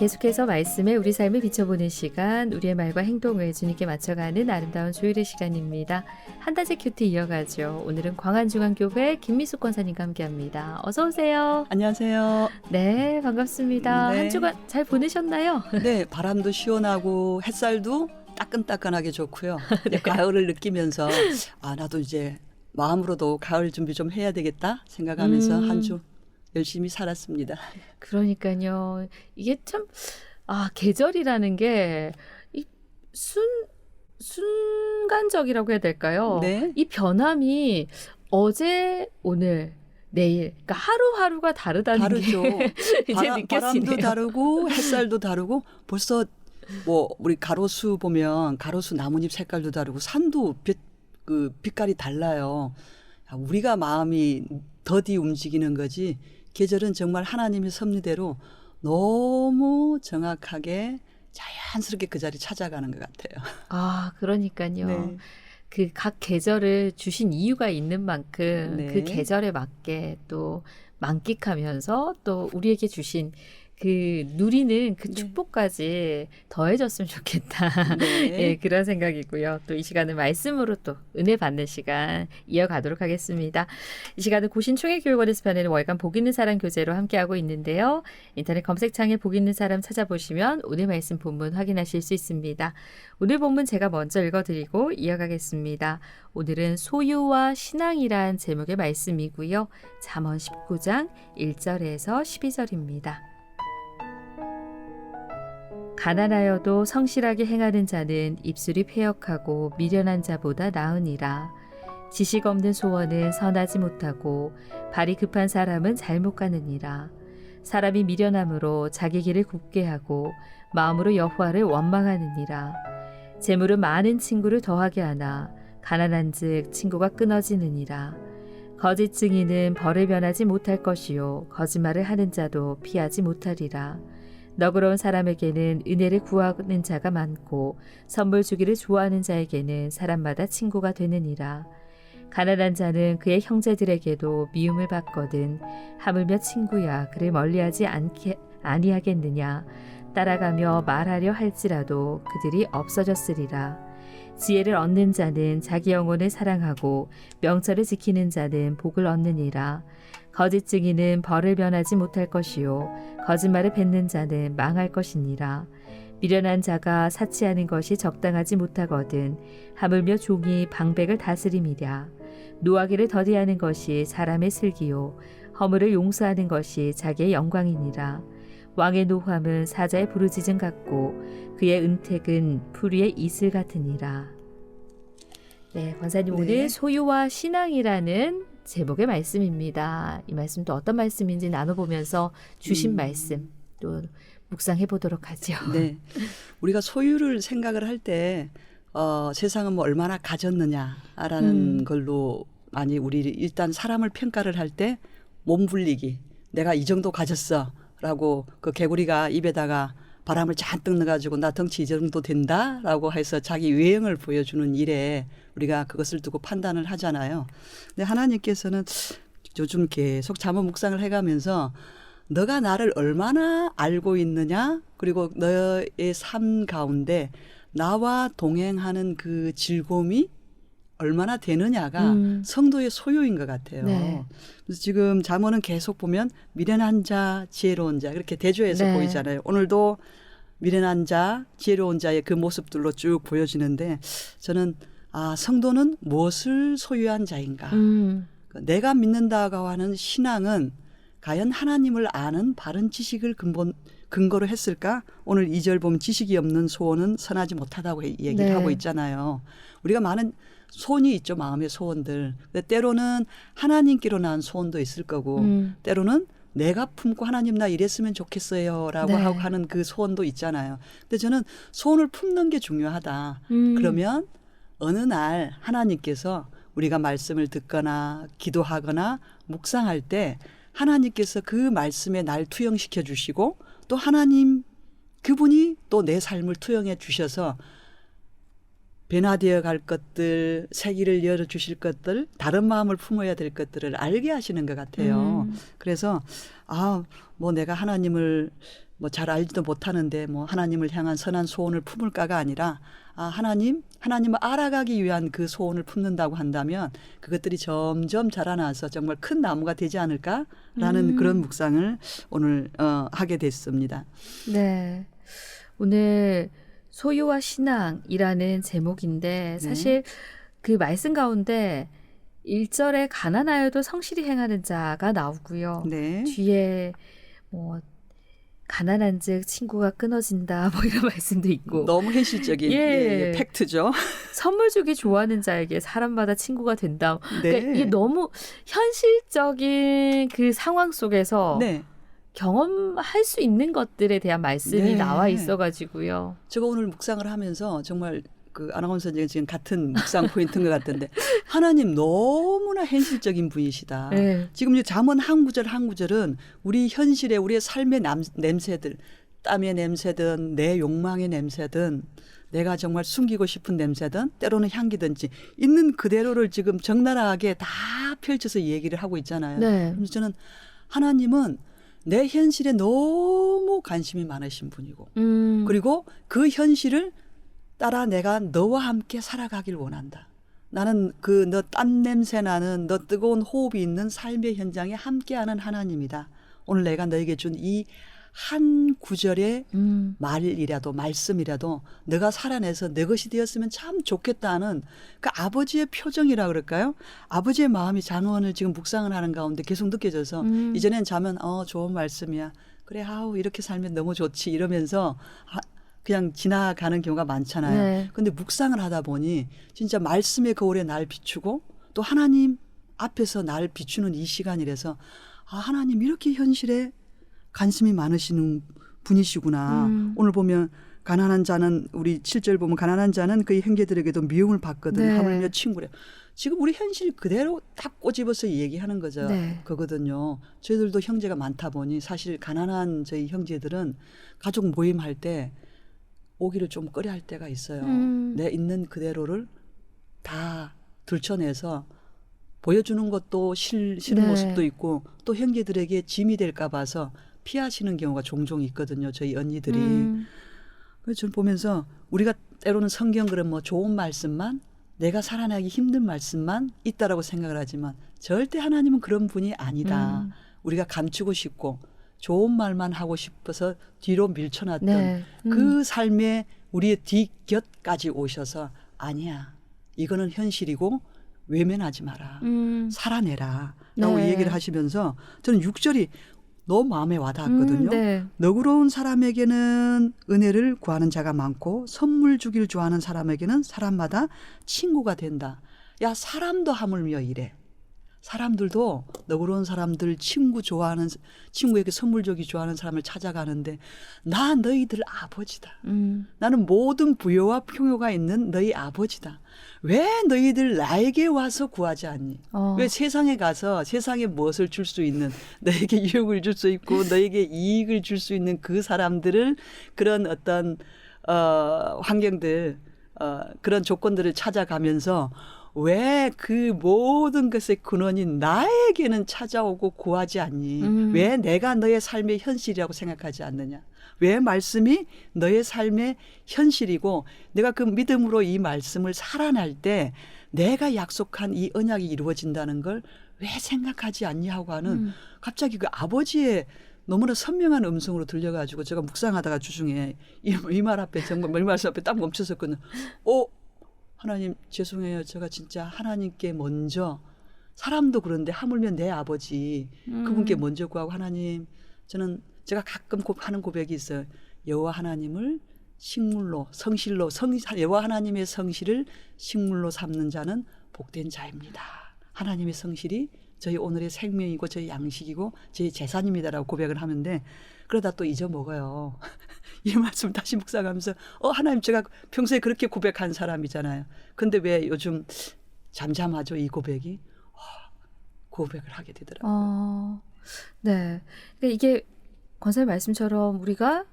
계속해서 말씀에 우리 삶을 비춰보는 시간, 우리의 말과 행동을 주님께 맞춰가는 아름다운 조율의 시간입니다. 한 달째 큐티 이어가죠. 오늘은 광안중앙교회 김미숙 권사님과 함께합니다. 어서 오세요. 안녕하세요. 네, 반갑습니다. 네. 한 주간 잘 보내셨나요? 네, 바람도 시원하고 햇살도 따끈따끈하게 좋고요. 네. 가을을 느끼면서 나도 이제 마음으로도 가을 준비 좀 해야 되겠다 생각하면서 한 주 열심히 살았습니다. 그러니까요. 이게 참, 계절이라는 게, 순간적이라고 해야 될까요? 네. 이 변함이 어제, 오늘, 내일, 그러니까 하루하루가 다르다는 다르죠. 게 이제 느껴지네요. 바람도 다르고 햇살도 다르고 벌써 우리 가로수 보면 가로수 나뭇잎 색깔도 다르고 산도 빛깔이 달라요. 우리가 마음이 더디 움직이는 거지 계절은 정말 하나님의 섭리대로 너무 정확하게 자연스럽게 그 자리 찾아가는 것 같아요. 그러니까요. 네. 그 각 계절을 주신 이유가 있는 만큼 네. 그 계절에 맞게 또 만끽하면서 또 우리에게 주신 그 누리는 그 네. 축복까지 더해졌으면 좋겠다. 네. 예, 그런 생각이고요. 또 이 시간은 말씀으로 또 은혜 받는 시간 이어가도록 하겠습니다. 이 시간은 고신총회교육원에서 펴내는 월간 복 있는 사람 교재로 함께하고 있는데요. 인터넷 검색창에 복 있는 사람 찾아보시면 오늘 말씀 본문 확인하실 수 있습니다. 오늘 본문 제가 먼저 읽어드리고 이어가겠습니다. 오늘은 소유와 신앙이란 제목의 말씀이고요. 잠언 19장 1절에서 12절입니다. 가난하여도 성실하게 행하는 자는 입술이 패역하고 미련한 자보다 나으니라. 지식 없는 소원은 선하지 못하고 발이 급한 사람은 잘못 가느니라. 사람이 미련함으로 자기 길을 굽게 하고 마음으로 여호와를 원망하느니라. 재물은 많은 친구를 더하게 하나 가난한즉 친구가 끊어지느니라. 거짓 증인은 벌을 면하지 못할 것이요 거짓말을 하는 자도 피하지 못하리라. 너그러운 사람에게는 은혜를 구하는 자가 많고 선물 주기를 좋아하는 자에게는 사람마다 친구가 되느니라. 가난한 자는 그의 형제들에게도 미움을 받거든 하물며 친구야 그를 멀리하지 아니하겠느냐. 따라가며 말하려 할지라도 그들이 없어졌으리라. 지혜를 얻는 자는 자기 영혼을 사랑하고 명철을 지키는 자는 복을 얻느니라. 거짓 증인은 벌을 면하지 못할 것이요 거짓말을 뱉는 자는 망할 것이니라. 미련한 자가 사치하는 것이 적당하지 못하거든 하물며 종이 방백을 다스림이랴. 노하기를 더디하는 것이 사람의 슬기요 허물을 용서하는 것이 자기의 영광이니라. 왕의 노함은 사자의 부르짖음 같고 그의 은택은 풀 위의 이슬 같으니라. 네, 권사님 네. 오늘 소유와 신앙이라는 제목의 말씀입니다. 이 말씀도 어떤 말씀인지 나눠보면서 주신 말씀 또 묵상해 보도록 하죠. 네. 우리가 소유를 생각을 할 때 세상은 뭐 얼마나 가졌느냐라는 걸로 많이 우리 일단 사람을 평가를 할 때 몸불리기 내가 이 정도 가졌어라고 그 개구리가 입에다가 바람을 잔뜩 넣어가지고 나 덩치 이 정도 된다라고 해서 자기 외형을 보여주는 일에 우리가 그것을 두고 판단을 하잖아요. 근데 하나님께서는 요즘 계속 잠언 묵상을 해가면서 너가 나를 얼마나 알고 있느냐 그리고 너의 삶 가운데 나와 동행하는 그 즐거움이 얼마나 되느냐가 성도의 소유인 것 같아요. 네. 그래서 지금 잠언은 계속 보면 미련한 자, 지혜로운 자 이렇게 대조해서 네. 보이잖아요. 오늘도 미련한 자, 지혜로운 자의 그 모습들로 쭉 보여지는데 저는 성도는 무엇을 소유한 자인가. 내가 믿는다고 하는 신앙은 과연 하나님을 아는 바른 지식을 근거로 했을까? 오늘 2절 보면 지식이 없는 소원은 선하지 못하다고 얘기를 네. 하고 있잖아요. 우리가 많은 소원이 있죠. 마음의 소원들. 근데 때로는 하나님께로 낳은 소원도 있을 거고 때로는 내가 품고 하나님 나 이랬으면 좋겠어요 라고 네. 하는 그 소원도 있잖아요. 근데 저는 소원을 품는 게 중요하다. 그러면 어느 날 하나님께서 우리가 말씀을 듣거나 기도하거나 묵상할 때 하나님께서 그 말씀에 날 투영시켜 주시고 또 하나님 그분이 또 내 삶을 투영해 주셔서 변화되어 갈 것들, 새 길을 열어주실 것들, 다른 마음을 품어야 될 것들을 알게 하시는 것 같아요. 그래서 뭐 내가 하나님을 뭐 잘 알지도 못하는데 뭐 하나님을 향한 선한 소원을 품을까가 아니라 하나님을 알아가기 위한 그 소원을 품는다고 한다면 그것들이 점점 자라나서 정말 큰 나무가 되지 않을까라는 그런 묵상을 오늘 하게 됐습니다. 네. 오늘 소유와 신앙이라는 제목인데 사실 그 말씀 가운데 1절에 가난하여도 성실히 행하는 자가 나오고요. 네. 뒤에 뭐 가난한즉 친구가 끊어진다 뭐 이런 말씀도 있고 너무 현실적인 예. 팩트죠. 선물 주기 좋아하는 자에게 사람마다 친구가 된다. 네. 그러니까 이게 너무 현실적인 그 상황 속에서 네. 경험할 수 있는 것들에 대한 말씀이 네. 나와 있어가지고요. 제가 오늘 묵상을 하면서 정말 그 아나운서 선생님 지금 같은 묵상 포인트인 것 같은데 하나님 너무나 현실적인 분이시다. 네. 지금 이제 잠언 한 구절 한 구절은 우리 현실에 우리의 삶의 냄새들, 땀의 냄새든 내 욕망의 냄새든 내가 정말 숨기고 싶은 냄새든 때로는 향기든지 있는 그대로를 지금 적나라하게 다 펼쳐서 얘기를 하고 있잖아요. 네. 그래서 저는 하나님은 내 현실에 너무 관심이 많으신 분이고 그리고 그 현실을 따라 내가 너와 함께 살아가길 원한다. 나는 그 너 땀 냄새 나는 너 뜨거운 호흡이 있는 삶의 현장에 함께하는 하나님이다. 오늘 내가 너에게 준 이 한 구절의 말이라도 말씀이라도 너가 살아내서 내 것이 되었으면 참 좋겠다는 그 아버지의 표정이라 그럴까요? 아버지의 마음이 잔원을 지금 묵상을 하는 가운데 계속 느껴져서 이전엔 자면 좋은 말씀이야. 그래 아우 이렇게 살면 너무 좋지 이러면서 그냥 지나가는 경우가 많잖아요. 네. 근데 묵상을 하다 보니 진짜 말씀의 거울에 날 비추고 또 하나님 앞에서 날 비추는 이 시간이라서 하나님 이렇게 현실에 관심이 많으시는 분이시구나. 오늘 보면 가난한 자는 우리 7절 보면 가난한 자는 그의 형제들에게도 미움을 받거든. 네. 하물며 친구래. 지금 우리 현실 그대로 딱 꼬집어서 얘기하는 거죠. 네. 거거든요. 저희들도 형제가 많다 보니 사실 가난한 저희 형제들은 가족 모임할 때 오기를 좀 꺼려 할 때가 있어요. 내 있는 그대로를 다 들춰내서 보여주는 것도 싫은 네. 모습도 있고 또 형제들에게 짐이 될까 봐서 피하시는 경우가 종종 있거든요. 저희 언니들이. 그래서 저는 보면서 우리가 때로는 성경 그런 뭐 좋은 말씀만 내가 살아나기 힘든 말씀만 있다라고 생각을 하지만 절대 하나님은 그런 분이 아니다. 우리가 감추고 싶고 좋은 말만 하고 싶어서 뒤로 밀쳐놨던 네. 그 삶에 우리의 뒤곁까지 오셔서 아니야. 이거는 현실이고 외면하지 마라. 살아내라. 라고 네. 얘기를 하시면서 저는 6절이 너무 마음에 와닿았거든요. 네. 너그러운 사람에게는 은혜를 구하는 자가 많고 선물 주길 좋아하는 사람에게는 사람마다 친구가 된다. 야 사람도 하물며 이래. 사람들도 너그러운 사람들 친구에게 선물 주기 좋아하는 사람을 찾아가는데 나 너희들 아버지다. 나는 모든 부여와 풍요가 있는 너희 아버지다. 왜 너희들 나에게 와서 구하지 않니? 왜 세상에 가서 세상에 무엇을 줄 수 있는 너에게 유혹을 줄 수 있고 너에게 이익을 줄 수 있는 그 사람들을 그런 어떤 환경들 그런 조건들을 찾아가면서 왜 그 모든 것의 근원인 나에게는 찾아오고 구하지 않니? 왜 내가 너의 삶의 현실이라고 생각하지 않느냐? 왜 말씀이 너의 삶의 현실이고 내가 그 믿음으로 이 말씀을 살아날 때 내가 약속한 이 언약이 이루어진다는 걸 왜 생각하지 않니 하고 하는 갑자기 그 아버지의 너무나 선명한 음성으로 들려가지고 제가 묵상하다가 주중에 이 말 앞에 정말 이 말씀 앞에 딱 멈췄었거든요. 하나님 죄송해요. 제가 진짜 하나님께 먼저 사람도 그런데 하물며 내 아버지 그분께 먼저 구하고 하나님 저는 제가 가끔 하는 고백이 있어요. 여호와 하나님을 식물로 여호와 하나님의 성실을 식물로 삼는 자는 복된 자입니다. 하나님의 성실이 저희 오늘의 생명이고 저희 양식이고 저희 재산입니다라고 고백을 하는데 그러다 또 잊어먹어요. 이 말씀 다시 묵상하면서 하나님 제가 평소에 그렇게 고백한 사람이잖아요. 근데 왜 요즘 잠잠하죠 이 고백이? 고백을 하게 되더라고요. 네. 그러니까 이게 권사님 말씀처럼 우리가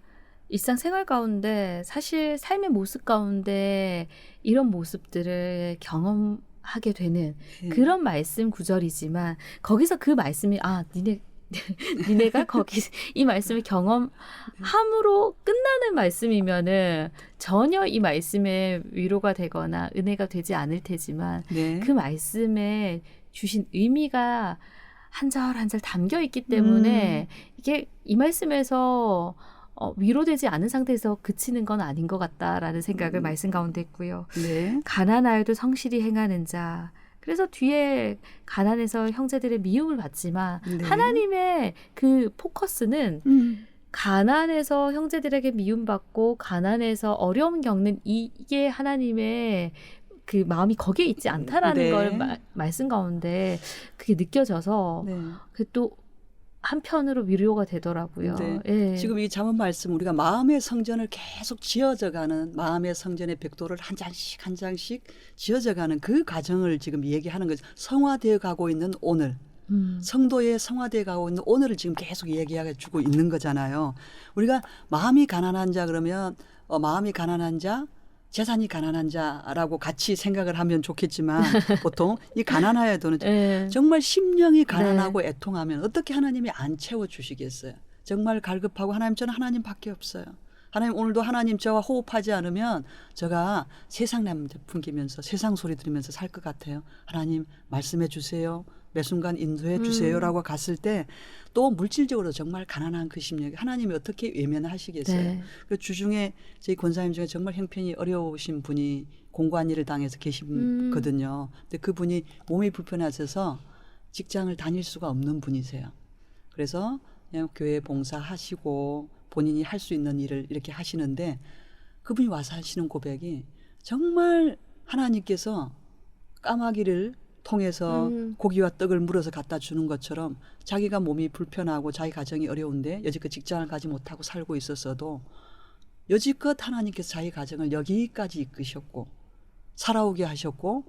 일상생활 가운데 사실 삶의 모습 가운데 이런 모습들을 경험하게 되는 그런 말씀 구절이지만 거기서 그 말씀이 니네 니네가 거기 이 말씀을 경험함으로 끝나는 말씀이면은 전혀 이 말씀에 위로가 되거나 은혜가 되지 않을 테지만 네. 그 말씀에 주신 의미가 한 절 한 절 담겨 있기 때문에 이게 이 말씀에서 위로되지 않은 상태에서 그치는 건 아닌 것 같다라는 생각을 말씀 가운데 했고요. 네. 가난하여도 성실히 행하는 자. 그래서 뒤에 가난해서 형제들의 미움을 받지만 네. 하나님의 그 포커스는 가난해서 형제들에게 미움받고 가난해서 어려움 겪는 이게 하나님의 그 마음이 거기에 있지 않다라는 네. 걸 말씀 가운데 그게 느껴져서 네. 그게 또 한편으로 위로가 되더라고요. 네. 예. 지금 이 잠언 말씀 우리가 마음의 성전을 계속 지어져가는 마음의 성전의 벽돌을 한 장씩 한 장씩 지어져가는 그 과정을 지금 얘기하는 거죠. 성화되어 가고 있는 오늘. 성도의 성화되어 가고 있는 오늘을 지금 계속 얘기해 주고 있는 거잖아요. 우리가 마음이 가난한 자 그러면 마음이 가난한 자 재산이 가난한 자라고 같이 생각을 하면 좋겠지만 보통 이 가난하여도는 예. 정말 심령이 가난하고 애통하면 어떻게 하나님이 안 채워주시겠어요. 정말 갈급하고 하나님 저는 하나님밖에 없어요. 하나님 오늘도 하나님 저와 호흡하지 않으면 제가 세상 냄새 풍기면서 세상 소리 들으면서 살 것 같아요. 하나님 말씀해 주세요. 매 순간 인도해 주세요라고 갔을 때 또 물질적으로 정말 가난한 그 심령이 하나님이 어떻게 외면하시겠어요. 네. 그 주중에 저희 권사님 중에 정말 형편이 어려우신 분이 공고한 일을 당해서 계시거든요. 근데 그분이 몸이 불편하셔서 직장을 다닐 수가 없는 분이세요. 그래서 그냥 교회 봉사하시고 본인이 할 수 있는 일을 이렇게 하시는데 그분이 와서 하시는 고백이 정말 하나님께서 까마귀를 통해서 고기와 떡을 물어서 갖다 주는 것처럼 자기가 몸이 불편하고 자기 가정이 어려운데 여지껏 직장을 가지 못하고 살고 있었어도 여지껏 하나님께서 자기 가정을 여기까지 이끄셨고 살아오게 하셨고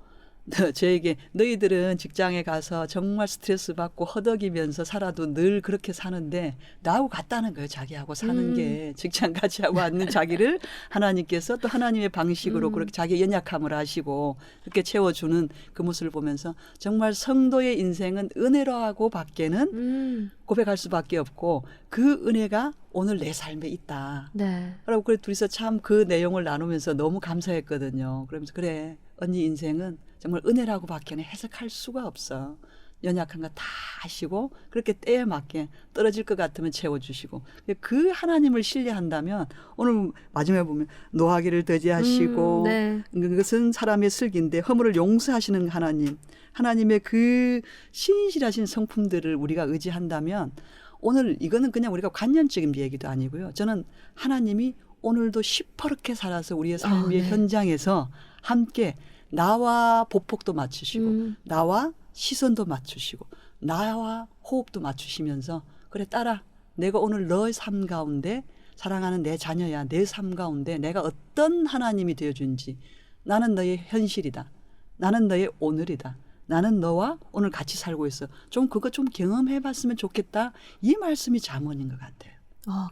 저에게 너희들은 직장에 가서 정말 스트레스 받고 허덕이면서 살아도 늘 그렇게 사는데 나하고 같다는 거예요. 자기하고 사는 게 직장 같이 하고 앉는 자기를 하나님께서 또 하나님의 방식으로 그렇게 자기의 연약함을 아시고 그렇게 채워주는 그 모습을 보면서 정말 성도의 인생은 은혜로하고 밖에는 고백할 수밖에 없고 그 은혜가 오늘 내 삶에 있다. 네. 그리고 그래 둘이서 참 그 내용을 나누면서 너무 감사했거든요. 그러면서 그래 언니 인생은 정말 은혜라고 밖에는 해석할 수가 없어. 연약한 거 다 아시고 그렇게 때에 맞게 떨어질 것 같으면 채워주시고 그 하나님을 신뢰한다면 오늘 마지막에 보면 노하기를 더디하시고 네. 그것은 사람의 슬기인데 허물을 용서하시는 하나님 하나님의 그 신실하신 성품들을 우리가 의지한다면 오늘 이거는 그냥 우리가 관념적인 얘기도 아니고요. 저는 하나님이 오늘도 시퍼렇게 살아서 우리의 삶의 네. 현장에서 함께 나와 보폭도 맞추시고 나와 시선도 맞추시고 나와 호흡도 맞추시면서 그래 딸아 내가 오늘 너의 삶 가운데 사랑하는 내 자녀야 내 삶 가운데 내가 어떤 하나님이 되어준지 나는 너의 현실이다. 나는 너의 오늘이다. 나는 너와 오늘 같이 살고 있어. 좀 그거 좀 경험해봤으면 좋겠다. 이 말씀이 잠언인 것 같아요.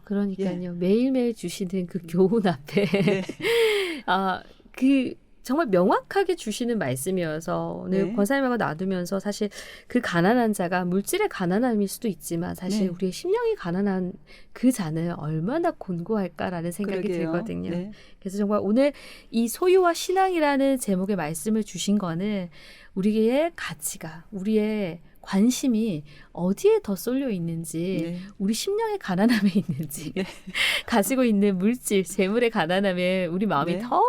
그러니까요. 매일매일 주시는 그 교훈 앞에 네. 그 정말 명확하게 주시는 말씀이어서 오늘 네. 권사님하고 놔두면서 사실 그 가난한 자가 물질의 가난함일 수도 있지만 사실 네. 우리의 심령이 가난한 그 자는 얼마나 곤고할까라는 생각이 그러게요. 들거든요. 네. 그래서 정말 오늘 이 소유와 신앙이라는 제목의 말씀을 주신 거는 우리의 가치가 우리의 관심이 어디에 더 쏠려 있는지 네. 우리 심령의 가난함에 있는지 네. 가지고 있는 물질, 재물의 가난함에 우리 마음이 네. 더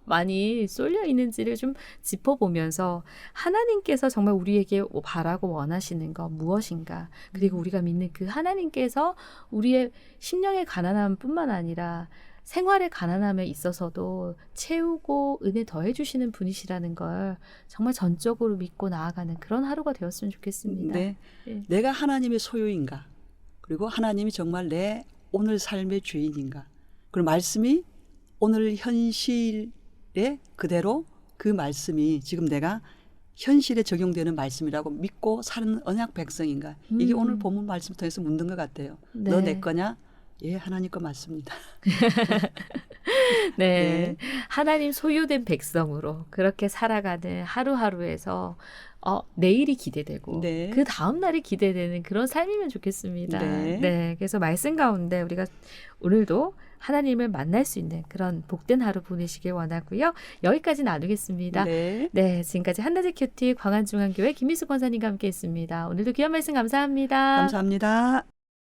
많이 쏠려 있는지를 좀 짚어보면서 하나님께서 정말 우리에게 바라고 원하시는 것 무엇인가 그리고 우리가 믿는 그 하나님께서 우리의 심령의 가난함뿐만 아니라 생활의 가난함에 있어서도 채우고 은혜 더해 주시는 분이시라는 걸 정말 전적으로 믿고 나아가는 그런 하루가 되었으면 좋겠습니다. 네. 네. 내가 하나님의 소유인가? 그리고 하나님이 정말 내 오늘 삶의 주인인가? 그리고 말씀이 오늘 현실에 그대로 그 말씀이 지금 내가 현실에 적용되는 말씀이라고 믿고 사는 언약 백성인가? 이게 오늘 본문 말씀 통해서 묻는 것 같아요. 네. 너 내 거냐? 예, 하나님 거 맞습니다. 네. 네. 하나님 소유된 백성으로 그렇게 살아가는 하루하루에서 내일이 기대되고 네. 그 다음 날이 기대되는 그런 삶이면 좋겠습니다. 네. 네. 그래서 말씀 가운데 우리가 오늘도 하나님을 만날 수 있는 그런 복된 하루 보내시길 원하고요. 여기까지 나누겠습니다. 네. 네, 지금까지 한나제 큐티 광안중앙교회 김미숙 권사님과 함께했습니다. 오늘도 귀한 말씀 감사합니다. 감사합니다.